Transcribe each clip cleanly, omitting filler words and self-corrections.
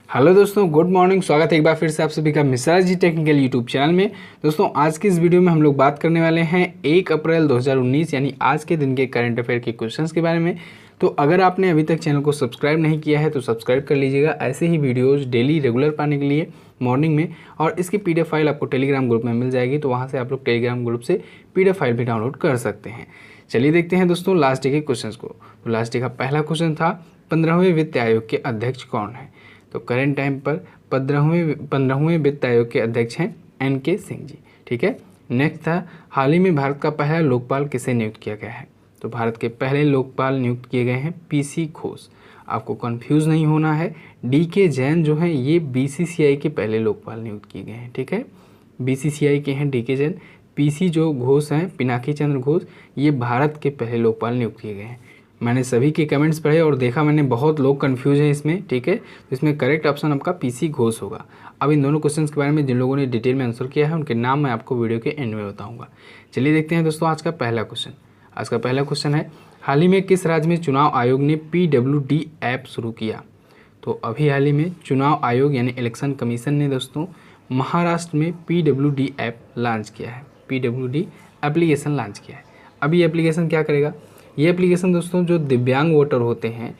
Hello दोस्तों, good morning. स्वागत है एक बार फिर से आप सभी का Mishra ji technical YouTube channel में। दोस्तों आज की इस वीडियो में हम लोग बात करने वाले हैं 1 अप्रैल 2019 यानी आज के दिन के करंट अफेयर के क्वेश्चंस के बारे में। तो अगर आपने अभी तक चैनल को सब्सक्राइब नहीं किया है तो सब्सक्राइब कर लीजिएगा ऐसे ही वीडियोज़ डेली रेगुलर पाने के लिए मॉर्निंग में। और इसकी PDF फाइल आपको टेलीग्राम ग्रुप में मिल जाएगी, तो वहाँ से आप लोग टेलीग्राम ग्रुप से PDF फाइल भी डाउनलोड कर सकते हैं। चलिए देखते हैं दोस्तों लास्ट डे के क्वेश्चन को। तो लास्ट डे का पहला क्वेश्चन था 15वें वित्त आयोग के अध्यक्ष कौन है। तो करेंट टाइम पर 15वें वित्त आयोग के अध्यक्ष हैं NK सिंह जी। ठीक है। नेक्स्ट था हाल ही में भारत का पहला लोकपाल किसे नियुक्त किया गया है। तो भारत के पहले लोकपाल नियुक्त किए गए हैं PC घोष। आपको कंफ्यूज नहीं होना है, DK जैन जो हैं ये BCCI के पहले लोकपाल नियुक्त किए गए हैं। ठीक है, BCCI के हैं DK जैन। PC जो घोष हैं पिनाकी चंद्र घोष, ये भारत के पहले लोकपाल नियुक्त किए गए हैं। मैंने सभी के कमेंट्स पढ़े और देखा मैंने बहुत लोग कंफ्यूज हैं इसमें। ठीक है, तो इसमें करेक्ट ऑप्शन आपका PC घोष होगा। अब इन दोनों क्वेश्चंस के बारे में जिन लोगों ने डिटेल में आंसर किया है उनके नाम मैं आपको वीडियो के एंड में बताऊंगा। चलिए देखते हैं दोस्तों आज का पहला क्वेश्चन। आज का पहला क्वेश्चन है हाल ही में किस राज्य में चुनाव आयोग ने PWD ऐप शुरू किया। तो अभी हाल ही में चुनाव आयोग यानी इलेक्शन कमीशन ने दोस्तों महाराष्ट्र में PWD ऐप लॉन्च किया है। PWD एप्लीकेशन लॉन्च किया है। अब ये एप्लीकेशन क्या करेगा। ये एप्लीकेशन दोस्तों जो दिव्यांग वोटर होते हैं,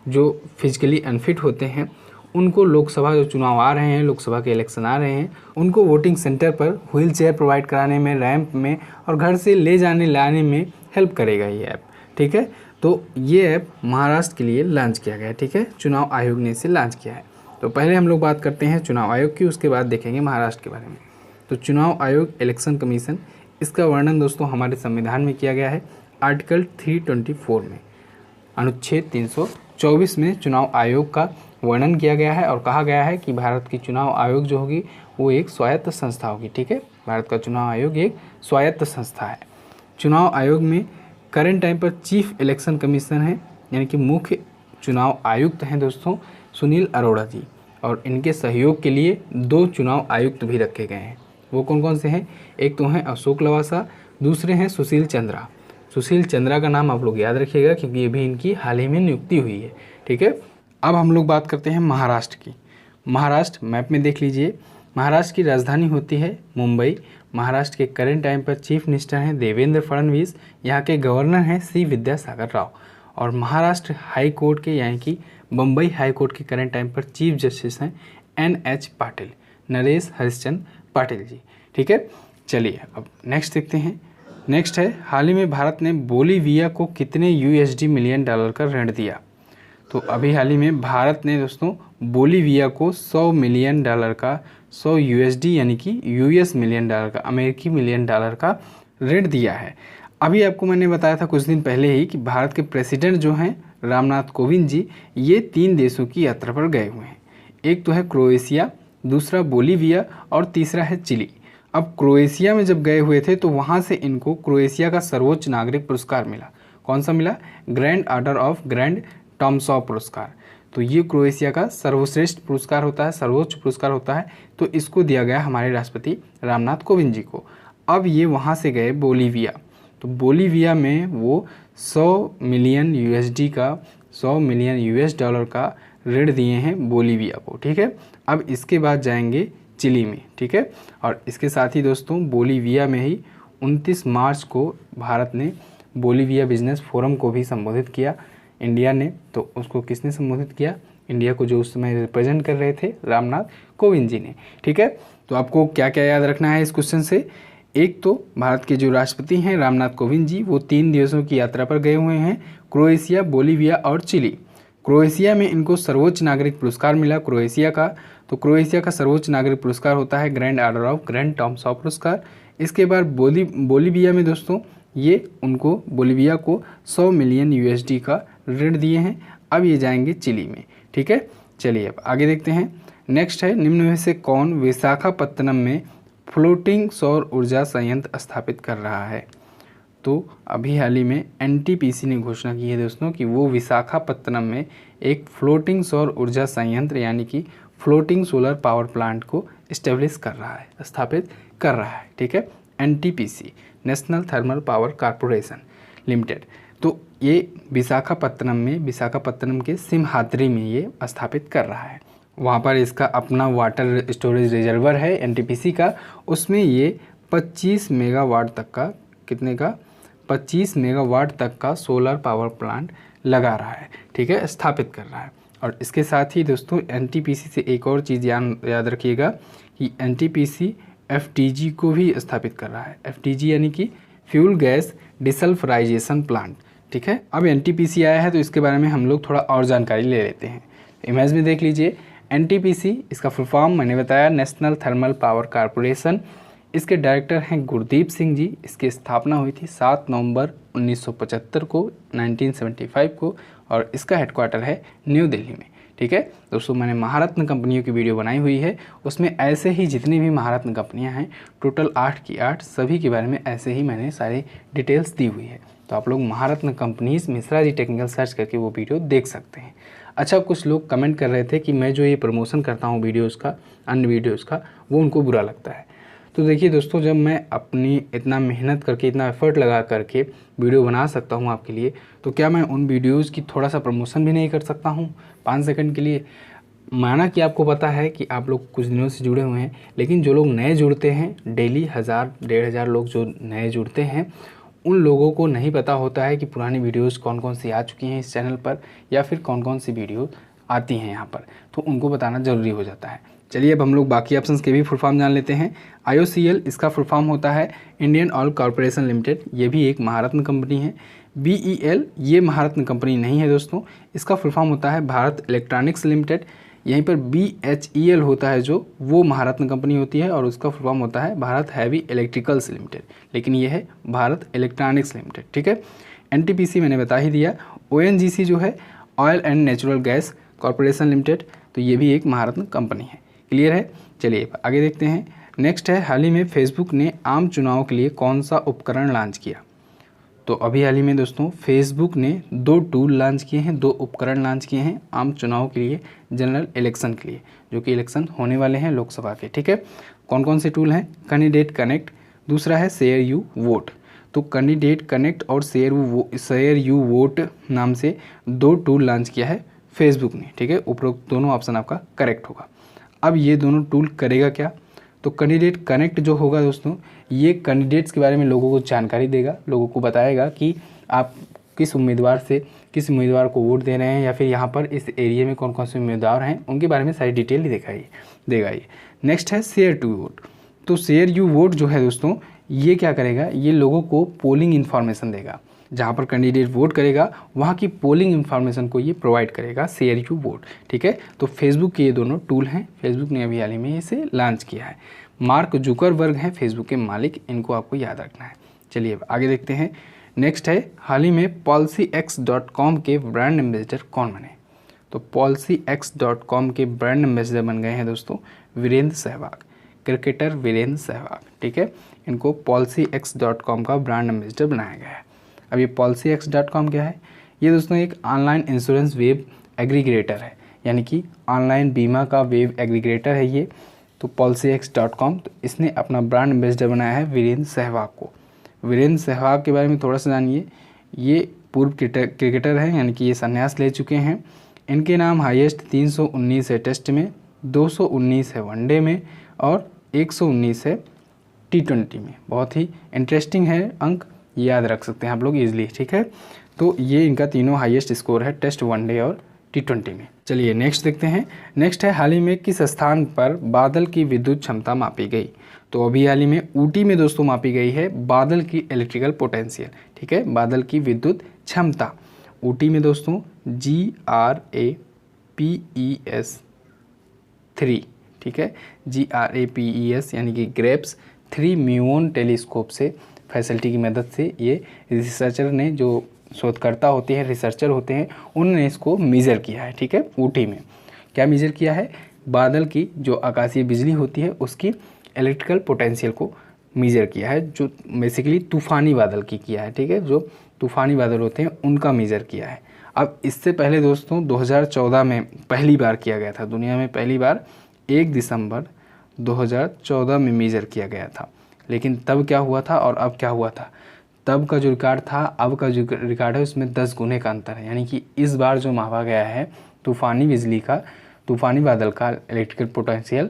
जो फिजिकली अनफिट होते हैं, उनको लोकसभा जो चुनाव आ रहे हैं, लोकसभा के इलेक्शन आ रहे हैं, उनको वोटिंग सेंटर पर व्हील चेयर प्रोवाइड कराने में, रैंप में और घर से ले जाने लाने में हेल्प करेगा ये ऐप। ठीक है, तो ये ऐप महाराष्ट्र के लिए लॉन्च किया गया है। ठीक है, चुनाव आयोग ने इसे लॉन्च किया है। तो पहले हम लोग बात करते हैं चुनाव आयोग की, उसके बाद देखेंगे महाराष्ट्र के बारे में। तो चुनाव आयोग इलेक्शन कमीशन, इसका वर्णन दोस्तों हमारे संविधान में किया गया है आर्टिकल 324 में, अनुच्छेद 324 में चुनाव आयोग का वर्णन किया गया है और कहा गया है कि भारत की चुनाव आयोग जो होगी वो एक स्वायत्त संस्था होगी। ठीक है, भारत का चुनाव आयोग एक स्वायत्त संस्था है। चुनाव आयोग में करंट टाइम पर चीफ इलेक्शन कमीशन है यानी कि मुख्य चुनाव आयुक्त हैं दोस्तों सुनील अरोड़ा जी, और इनके सहयोग के लिए 2 चुनाव आयुक्त भी रखे गए हैं। वो कौन कौन से हैं, एक तो हैं अशोक लवासा, दूसरे हैं सुशील चंद्रा। सुशील चंद्रा का नाम आप लोग याद रखिएगा क्योंकि ये भी इनकी हाल ही में नियुक्ति हुई है। ठीक है, अब हम लोग बात करते हैं महाराष्ट्र की। महाराष्ट्र मैप में देख लीजिए, महाराष्ट्र की राजधानी होती है मुंबई। महाराष्ट्र के करंट टाइम पर चीफ मिनिस्टर हैं देवेंद्र फडणवीस, यहाँ के गवर्नर हैं C विद्यासागर राव, और महाराष्ट्र हाई कोर्ट के यानी कि बम्बई हाई कोर्ट के करंट टाइम पर चीफ जस्टिस हैं NH पाटिल, नरेश हरिश्चंद्र पाटिल जी। ठीक है, चलिए अब नेक्स्ट देखते हैं। नेक्स्ट है हाल ही में भारत ने बोलीविया को कितने USD मिलियन डॉलर का ऋण दिया। तो अभी हाल ही में भारत ने दोस्तों बोलीविया को 100 मिलियन डॉलर का, 100 USD यानी कि US मिलियन डॉलर का, अमेरिकी मिलियन डॉलर का ऋण दिया है। अभी आपको मैंने बताया था कुछ दिन पहले ही कि भारत के प्रेसिडेंट जो हैं रामनाथ कोविंद जी, ये 3 देशों की यात्रा पर गए हुए हैं। एक तो है क्रोएशिया, दूसरा बोलीविया और तीसरा है चिली। अब क्रोएशिया में जब गए हुए थे तो वहाँ से इनको क्रोएशिया का सर्वोच्च नागरिक पुरस्कार मिला। कौन सा मिला, ग्रैंड ऑर्डर ऑफ ग्रैंड टॉमसॉव पुरस्कार। तो ये क्रोएशिया का सर्वश्रेष्ठ पुरस्कार होता है, सर्वोच्च पुरस्कार होता है, तो इसको दिया गया हमारे राष्ट्रपति रामनाथ कोविंद जी को। अब ये वहाँ से गए बोलीविया, तो बोलीविया में वो 100 मिलियन USD का, 100 मिलियन US डॉलर का ऋण दिए हैं बोलीविया को। ठीक है, अब इसके बाद जाएंगे चिली में। ठीक है, और इसके साथ ही दोस्तों बोलीविया में ही 29 मार्च को भारत ने बोलीविया बिजनेस फोरम को भी संबोधित किया इंडिया ने। तो उसको किसने संबोधित किया, इंडिया को जो उस समय रिप्रेजेंट कर रहे थे रामनाथ कोविंद जी ने। ठीक है, तो आपको क्या क्या याद रखना है इस क्वेश्चन से। एक तो भारत के जो राष्ट्रपति हैं रामनाथ कोविंद जी, वो 3 देशों की यात्रा पर गए हुए हैं, क्रोएशिया, बोलीविया और चिली। क्रोएशिया में इनको सर्वोच्च नागरिक पुरस्कार मिला क्रोएशिया का। तो क्रोएशिया का सर्वोच्च नागरिक पुरस्कार होता है ग्रैंड ऑर्डर ऑफ ग्रैंड टॉमसॉव पुरस्कार। इसके बाद बोलीविया में दोस्तों ये उनको बोलीविया को 100 मिलियन USD का ऋण दिए हैं। अब ये जाएंगे चिली में। ठीक है, चलिए अब आगे देखते हैं। नेक्स्ट है निम्न में से कौन विशाखापत्तनम में फ्लोटिंग सौर ऊर्जा संयंत्र स्थापित कर रहा है। तो अभी हाल ही में NTPC ने घोषणा की है दोस्तों कि वो विशाखापत्तनम में एक फ्लोटिंग सौर ऊर्जा संयंत्र यानी कि फ्लोटिंग सोलर पावर प्लांट को इस्टेब्लिश कर रहा है, स्थापित कर रहा है। ठीक है, NTPC national thermal power corporation limited. तो ये विशाखापत्तनम के सिमहाद्री में ये स्थापित कर रहा है। वहाँ पर इसका अपना वाटर स्टोरेज रिजर्वर है एनटीपीसी का, उसमें ये 25 मेगावाट तक का, कितने का, 25 मेगावाट तक का सोलर पावर प्लांट लगा रहा है, ठीक है, स्थापित कर रहा है। और इसके साथ ही दोस्तों एनटीपीसी से एक और चीज़ याद रखिएगा कि एनटीपीसी एफटीजी को भी स्थापित कर रहा है। एफटीजी यानी कि फ्यूल गैस डिसल्फ्राइजेशन प्लांट, ठीक है। अब एनटीपीसी आया है तो इसके बारे में हम लोग थोड़ा और जानकारी ले लेते हैं। इमेज में देख लीजिए, एनटीपीसी इसका फुल फॉर्म मैंने बताया नेशनल थर्मल पावर कॉरपोरेशन। इसके डायरेक्टर हैं गुरदीप सिंह जी। इसकी स्थापना हुई थी 7 नवंबर 1975 को, 1975 को, और इसका हेडक्वार्टर है न्यू दिल्ली में, ठीक है। दोस्तों मैंने महारत्न कंपनियों की वीडियो बनाई हुई है, उसमें ऐसे ही जितनी भी महारत्न कंपनियां हैं टोटल 8 की 8 सभी के बारे में ऐसे ही मैंने सारी डिटेल्स दी हुई है। तो आप लोग महारत्न companies Mishra ji technical search करके वो वीडियो देख सकते हैं। अच्छा, कुछ लोग कमेंट कर रहे थे कि मैं जो ये प्रमोशन करता हूँ वीडियोज़ का, अन्य वीडियोज़ का, वो उनको बुरा लगता है। तो देखिए दोस्तों, जब मैं अपनी इतना मेहनत करके, इतना एफर्ट लगा करके वीडियो बना सकता हूँ आपके लिए, तो क्या मैं उन वीडियोज़ की थोड़ा सा प्रमोशन भी नहीं कर सकता हूँ 5 सेकंड के लिए? माना कि आपको पता है कि आप लोग कुछ दिनों से जुड़े हुए हैं, लेकिन जो लोग नए जुड़ते हैं, डेली 1000 1500 लोग जो नए जुड़ते हैं, उन लोगों को नहीं पता होता है कि पुरानी वीडियोज़ कौन कौन सी आ चुकी हैं इस चैनल पर, या फिर कौन कौन सी वीडियो आती हैं यहाँ पर, तो उनको बताना ज़रूरी हो जाता है। चलिए अब हम लोग बाकी ऑप्शंस के भी फुल फॉर्म जान लेते हैं। IOCL इसका फुल फॉर्म होता है इंडियन ऑयल कॉरपोरेशन लिमिटेड, ये भी एक महारत्न कंपनी है। BEL ये महारत्न कंपनी नहीं है दोस्तों, इसका फुल फॉर्म होता है भारत इलेक्ट्रॉनिक्स लिमिटेड। यहीं पर BHEL होता है जो वो महारत्न कंपनी होती है, और उसका फुल फॉर्म होता है भारत हैवी इलेक्ट्रिकल्स लिमिटेड, लेकिन ये है भारत इलेक्ट्रॉनिक्स लिमिटेड, ठीक है। NTPC मैंने बता ही दिया। ONGC जो है oil and natural gas corporation limited, तो ये भी एक महारत्न कंपनी है। क्लियर है? चलिए आगे देखते हैं। नेक्स्ट है, हाल ही में फेसबुक ने आम चुनाव के लिए कौन सा उपकरण लॉन्च किया? तो अभी हाल ही में दोस्तों फेसबुक ने 2 टूल लॉन्च किए हैं, 2 उपकरण लॉन्च किए हैं आम चुनाव के लिए, जनरल इलेक्शन के लिए, जो कि इलेक्शन होने वाले हैं लोकसभा के, ठीक है। कौन कौन से टूल हैं? कैंडिडेट कनेक्ट, दूसरा है शेयर यू वोट। तो कैंडिडेट कनेक्ट और शेयर यू वोट नाम से 2 टूल लॉन्च किया है फेसबुक ने, ठीक है। उपरोक्त दोनों ऑप्शन आपका करेक्ट होगा। अब ये दोनों टूल करेगा क्या? तो कैंडिडेट कनेक्ट जो होगा दोस्तों, ये कैंडिडेट्स के बारे में लोगों को जानकारी देगा, लोगों को बताएगा कि आप किस उम्मीदवार को वोट दे रहे हैं, या फिर यहाँ पर इस एरिया में कौन कौन से उम्मीदवार हैं, उनके बारे में सारी डिटेल ही देगा ये। नेक्स्ट है शेयर टू वोट। तो शेयर यू वोट जो है दोस्तों, ये क्या करेगा? ये लोगों को पोलिंग इन्फॉर्मेशन देगा, जहाँ पर कैंडिडेट वोट करेगा वहाँ की पोलिंग इन्फॉर्मेशन को ये प्रोवाइड करेगा, शेयर यू वोट, ठीक है। तो फेसबुक के ये दोनों टूल हैं, फेसबुक ने अभी हाल ही में इसे लॉन्च किया है। मार्क जुकरबर्ग हैं फेसबुक के मालिक, इनको आपको याद रखना है। चलिए अब आगे देखते हैं। नेक्स्ट है, हाल ही में policyx.com के ब्रांड एम्बेसडर कौन बने? तो policyx.com के ब्रांड एम्बेसडर बन गए हैं दोस्तों वीरेंद्र सहवाग, क्रिकेटर वीरेंद्र सहवाग, ठीक है। इनको policyx.com का ब्रांड एम्बेसडर बनाया गया है। अब ये policyx.com क्या है? ये दोस्तों एक ऑनलाइन इंश्योरेंस वेब एग्रीगेटर है, यानी कि ऑनलाइन बीमा का वेब एग्रीगेटर है ये। तो policyx.com, तो इसने अपना ब्रांड एम्बेसडर बनाया है वीरेंद्र सहवाग को। वीरेंद्र सहवाग के बारे में थोड़ा सा जानिए। ये पूर्व क्रिकेटर हैं, यानी कि ये संन्यास ले चुके हैं। इनके नाम हाईएस्ट 319 है टेस्ट में, 219 है वनडे में, और 119 है T20 में। बहुत ही इंटरेस्टिंग है अंक, याद रख सकते हैं आप लोग इजीली, ठीक है। तो ये इनका तीनों हाईएस्ट स्कोर है टेस्ट, वनडे और T20 में। चलिए नेक्स्ट देखते हैं। नेक्स्ट है, हाल ही में किस स्थान पर बादल की विद्युत क्षमता मापी गई? तो अभी हाल ही में ऊटी में दोस्तों मापी गई है बादल की इलेक्ट्रिकल पोटेंशियल, ठीक है, बादल की विद्युत क्षमता। ऊटी में दोस्तों GRAPES 3, ठीक है, GRAPES यानी कि ग्रेप्स 3 म्यून टेलीस्कोप से फैसिलिटी की मदद से ये रिसर्चर ने, जो शोधकर्ता होते हैं, रिसर्चर होते हैं, उन्होंने इसको मेज़र किया है, ठीक है। ऊटी में क्या मेज़र किया है? बादल की जो आकाशीय बिजली होती है उसकी इलेक्ट्रिकल पोटेंशियल को मेज़र किया है, जो बेसिकली तूफ़ानी बादल की किया है, ठीक है। जो तूफ़ानी बादल होते हैं उनका मेज़र किया है। अब इससे पहले दोस्तों 2014 में पहली बार किया गया था, दुनिया में पहली बार 1 दिसंबर 2014 में मेज़र किया गया था। लेकिन तब क्या हुआ था और अब क्या हुआ था? तब का जो रिकॉर्ड था, अब का जो रिकॉर्ड है, उसमें 10 गुने का अंतर है। यानी कि इस बार जो मापा गया है तूफ़ानी बिजली का, तूफानी बादल का इलेक्ट्रिकल पोटेंशियल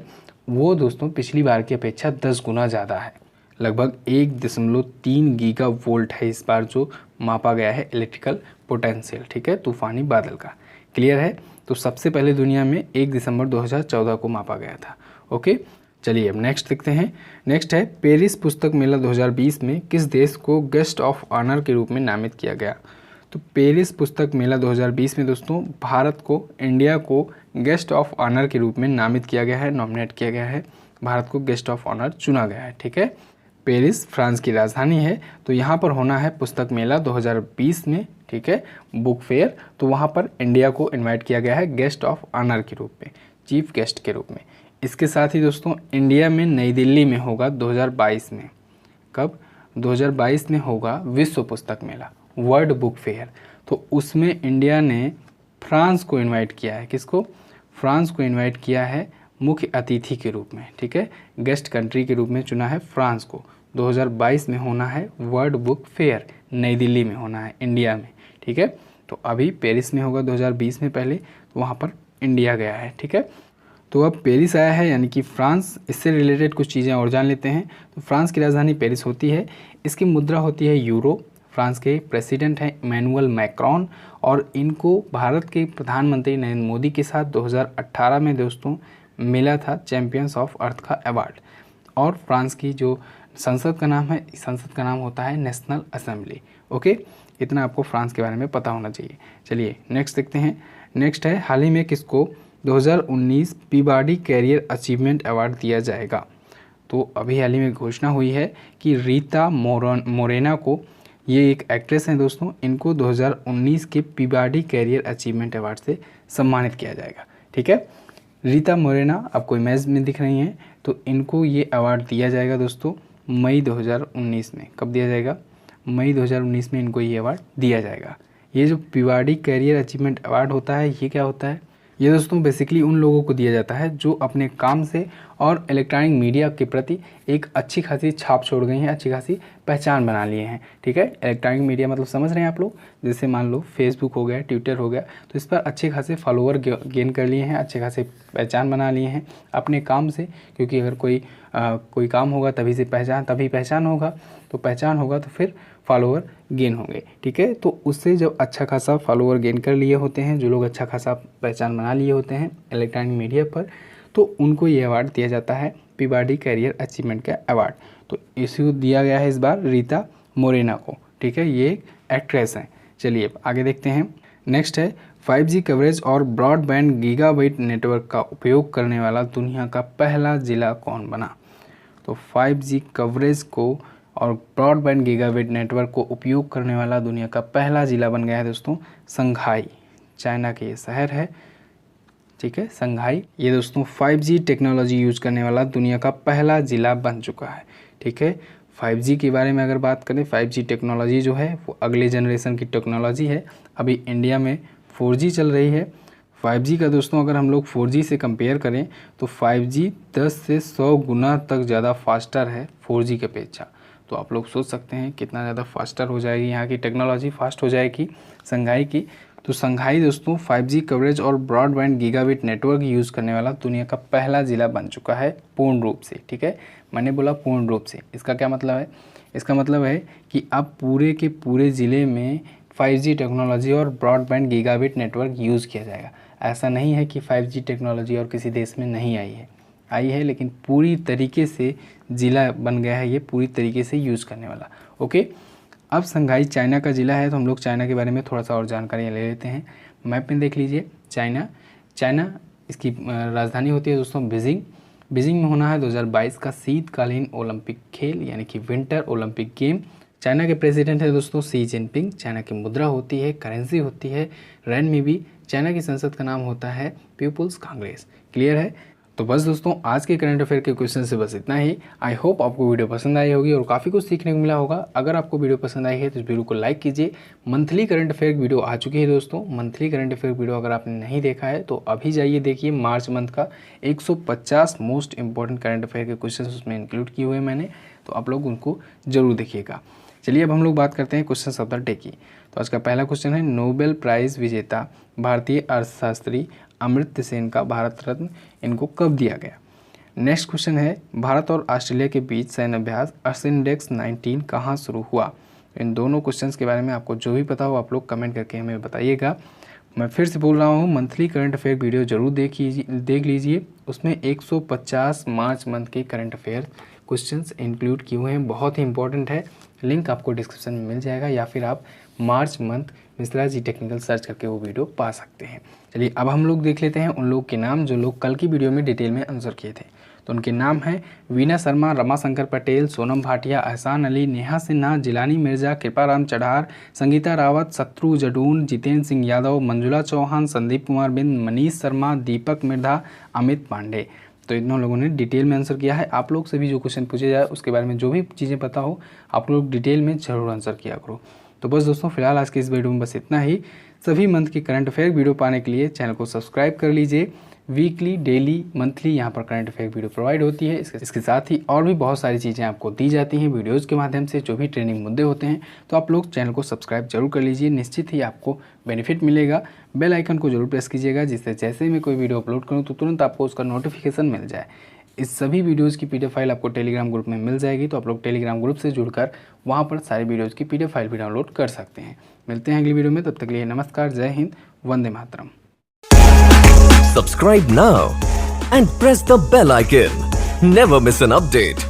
वो दोस्तों पिछली बार की अपेक्षा 10 गुना ज़्यादा है। लगभग 1.3 गीगा वोल्ट है इस बार जो मापा गया है इलेक्ट्रिकल पोटेंशियल, ठीक है, तूफानी बादल का। क्लियर है। तो सबसे पहले दुनिया में 1 दिसंबर 2014 को मापा गया था। ओके, चलिए अब नेक्स्ट देखते हैं। नेक्स्ट है पेरिस पुस्तक मेला 2020 में किस देश को गेस्ट ऑफ ऑनर के रूप में नामित किया गया। तो पेरिस पुस्तक मेला 2020 में दोस्तों भारत को, इंडिया को गेस्ट ऑफ ऑनर के रूप में नामित किया गया है, नॉमिनेट किया गया है। भारत को गेस्ट ऑफ ऑनर चुना गया है, ठीक है। पेरिस फ्रांस की राजधानी है, तो यहाँ पर होना है पुस्तक मेला 2020 में, ठीक है, बुक फेयर। तो वहाँ पर इंडिया को इनवाइट किया गया है गेस्ट ऑफ ऑनर के रूप में, चीफ गेस्ट के रूप में। इसके साथ ही दोस्तों इंडिया में नई दिल्ली में होगा 2022 में, कब, 2022 में होगा विश्व पुस्तक मेला, वर्ल्ड बुक फेयर। तो उसमें इंडिया ने फ्रांस को इनवाइट किया है। किसको? फ्रांस को इनवाइट किया है मुख्य अतिथि के रूप में, ठीक है, गेस्ट कंट्री के रूप में चुना है फ्रांस को। 2022 में होना है वर्ल्ड बुक फेयर, नई दिल्ली में होना है, इंडिया में, ठीक है। तो अभी पेरिस में होगा 2020 में पहले, तो वहाँ पर इंडिया गया है, ठीक है। तो अब पेरिस आया है यानी कि फ्रांस। इससे रिलेटेड कुछ चीज़ें और जान लेते हैं। तो फ्रांस की राजधानी पेरिस होती है, इसकी मुद्रा होती है यूरो। फ्रांस के प्रेसिडेंट हैं इमैनुअल मैक्रोन, और इनको भारत के प्रधानमंत्री नरेंद्र मोदी के साथ 2018 में दोस्तों मिला था चैंपियंस ऑफ अर्थ का अवार्ड। और फ्रांस की जो संसद का नाम है, संसद का नाम होता है नेशनल असेंबली। ओके, इतना आपको फ्रांस के बारे में पता होना चाहिए। चलिए नेक्स्ट देखते हैं। नेक्स्ट है हाल ही में किसको 2019 पीबाडी कैरियर अचीवमेंट अवार्ड दिया जाएगा। तो अभी हाल ही में घोषणा हुई है कि रीता मोरेना को, ये एक एक्ट्रेस हैं दोस्तों, इनको 2019 के पीबाडी कैरियर अचीवमेंट अवार्ड से सम्मानित किया जाएगा, ठीक है। रीता मोरेना आपको इमेज में दिख रही हैं, तो इनको ये अवार्ड दिया जाएगा दोस्तों मई 2019 में। कब दिया जाएगा? मई 2019 में इनको ये अवार्ड दिया जाएगा। ये जो पीबाडी कैरियर अचीवमेंट अवार्ड होता है, ये क्या होता है? ये दोस्तों बेसिकली उन लोगों को दिया जाता है जो अपने काम से और इलेक्ट्रॉनिक मीडिया के प्रति एक अच्छी खासी छाप छोड़ गई हैं, अच्छी खासी पहचान बना लिए हैं, ठीक है। इलेक्ट्रॉनिक मीडिया मतलब समझ रहे हैं आप लोग, जैसे मान लो फेसबुक हो गया, ट्विटर हो गया, तो इस पर अच्छे खासे फॉलोअर गेन कर लिए हैं, अच्छे खासे पहचान बना लिए हैं अपने काम से। क्योंकि अगर कोई काम होगा तभी पहचान होगा, तो पहचान होगा तो फिर फॉलोअर गेन होंगे, ठीक है। तो उससे जब अच्छा खासा फॉलोअर गेन कर लिए होते हैं, जो लोग अच्छा खासा पहचान बना लिए होते हैं इलेक्ट्रॉनिक मीडिया पर, तो उनको ये अवार्ड दिया जाता है पीबाडी कैरियर अचीवमेंट का अवार्ड। तो इसे दिया गया है इस बार रीता मोरेना को, ठीक है, ये एक्ट्रेस हैं। चलिए आगे देखते हैं। नेक्स्ट है 5G कवरेज और ब्रॉडबैंड गीगाबाइट नेटवर्क का उपयोग करने वाला दुनिया का पहला जिला कौन बना। तो 5G कवरेज को और ब्रॉडबैंड गीगाबाइट नेटवर्क को उपयोग करने वाला दुनिया का पहला जिला बन गया है दोस्तों संघाई, चाइना के ये शहर है, ठीक है, संघाई। ये दोस्तों 5G टेक्नोलॉजी यूज करने वाला दुनिया का पहला जिला बन चुका है, ठीक है। 5G के बारे में अगर बात करें, 5G टेक्नोलॉजी जो है वो अगले जनरेशन की टेक्नोलॉजी है। अभी इंडिया में 4G चल रही है। 5G का दोस्तों अगर हम लोग 4G से कंपेयर करें तो 5G 10 से 100 गुना तक ज़्यादा फास्टर है 4G के अपेक्षा। तो आप लोग सोच सकते हैं कितना ज़्यादा फास्टर हो जाएगी, यहाँ की टेक्नोलॉजी फास्ट हो जाएगी संघाई की। तो संघाई दोस्तों 5G कवरेज और ब्रॉडबैंड गीगाबिट नेटवर्क यूज़ करने वाला दुनिया का पहला ज़िला बन चुका है पूर्ण रूप से, ठीक है। मैंने बोला पूर्ण रूप से, इसका क्या मतलब है? इसका मतलब है कि अब पूरे के पूरे ज़िले में 5G टेक्नोलॉजी और ब्रॉडबैंड गीगाबिट नेटवर्क यूज़ किया जाएगा। ऐसा नहीं है कि 5G टेक्नोलॉजी और किसी देश में नहीं आई है, लेकिन पूरी तरीके से ज़िला बन गया है ये, पूरी तरीके से यूज़ करने वाला। ओके, अब संघाई चाइना का ज़िला है, तो हम लोग चाइना के बारे में थोड़ा सा और जानकारी ले लेते हैं। मैप में देख लीजिए चाइना इसकी राजधानी होती है दोस्तों बीजिंग में होना है 2022 का शीतकालीन ओलंपिक खेल यानी कि विंटर ओलंपिक गेम। चाइना के प्रेसिडेंट है दोस्तों शी जिनपिंग। चाइना की मुद्रा होती है, करेंसी होती है रेनमिबी। चाइना की संसद का नाम होता है पीपुल्स कांग्रेस। क्लियर है? तो बस दोस्तों आज के करंट अफेयर के क्वेश्चन से बस इतना ही। आई होप आपको वीडियो पसंद आई होगी और काफ़ी कुछ सीखने को मिला होगा। अगर आपको वीडियो पसंद आई है तो इस वीडियो को लाइक कीजिए। मंथली करंट अफेयर की वीडियो आ चुकी है दोस्तों। मंथली करंट अफेयर वीडियो अगर आपने नहीं देखा है तो अभी जाइए देखिए। मार्च मंथ का 150 मोस्ट इंपॉर्टेंट करंट अफेयर के क्वेश्चन उसमें इंक्लूड किए हुए मैंने, तो आप लोग उनको ज़रूर देखिएगा। चलिए अब हम लोग बात करते हैं क्वेश्चन ऑफ द डे की। तो आज का पहला क्वेश्चन है, नोबेल प्राइज़ विजेता भारतीय अर्थशास्त्री अमर्त्य सेन का भारत रत्न इनको कब दिया गया। नेक्स्ट क्वेश्चन है, भारत और ऑस्ट्रेलिया के बीच सैन्य अभ्यास अर्सिनडेक्स 19 कहाँ शुरू हुआ। इन दोनों क्वेश्चंस के बारे में आपको जो भी पता हो आप लोग कमेंट करके हमें बताइएगा। मैं फिर से बोल रहा हूँ, मंथली करंट अफेयर वीडियो जरूर देख लीजिए। उसमें 150 मार्च मंथ के करंट अफेयर क्वेश्चंस इंक्लूड किए हुए हैं, बहुत ही इंपॉर्टेंट है। लिंक आपको डिस्क्रिप्शन में मिल जाएगा या फिर आप March month Mishra ji technical search करके वो वीडियो पा सकते हैं। चलिए अब हम लोग देख लेते हैं उन लोग के नाम जो लोग कल की वीडियो में डिटेल में आंसर किए थे। तो उनके नाम हैं वीना शर्मा, रमाशंकर पटेल, सोनम भाटिया, एहसान अली, नेहा सिन्हा, जिलानी मिर्जा, कृपाराम चढ़ार, संगीता रावत, शत्रु जडून, जितेंद्र सिंह यादव, मंजुला चौहान, संदीप कुमार बिंद, मनीष शर्मा, दीपक मिर्धा, अमित पांडे। तो इतनों लोगों ने डिटेल में आंसर किया है। आप लोग से भी जो क्वेश्चन पूछे जाए उसके बारे में जो भी चीज़ें पता हो आप लोग डिटेल में ज़रूर आंसर किया करो। तो बस दोस्तों फिलहाल आज के इस वीडियो में बस इतना ही। सभी मंथ की करंट अफेयर वीडियो पाने के लिए चैनल को सब्सक्राइब कर लीजिए। वीकली, डेली, मंथली यहाँ पर करंट अफेयर वीडियो प्रोवाइड होती है। इसके साथ ही और भी बहुत सारी चीज़ें आपको दी जाती हैं वीडियोज़ के माध्यम से, जो भी ट्रेनिंग मुद्दे होते हैं। तो आप लोग चैनल को सब्सक्राइब जरूर कर लीजिए, निश्चित ही आपको बेनिफिट मिलेगा। बेल आइकन को जरूर प्रेस कीजिएगा, जिससे जैसे मैं कोई वीडियो अपलोड करूँ तो तुरंत आपको उसका नोटिफिकेशन मिल जाए। इस सभी वीडियोज़ की PDF फाइल आपको टेलीग्राम ग्रुप में मिल जाएगी, तो आप लोग टेलीग्राम ग्रुप से जुड़कर वहाँ पर सारे वीडियोज़ की PDF फाइल भी डाउनलोड कर सकते हैं। मिलते हैं अगली वीडियो में, तब तक के लिए नमस्कार, जय Hind, Vande Mataram. Subscribe now and press the bell icon. Never miss an update.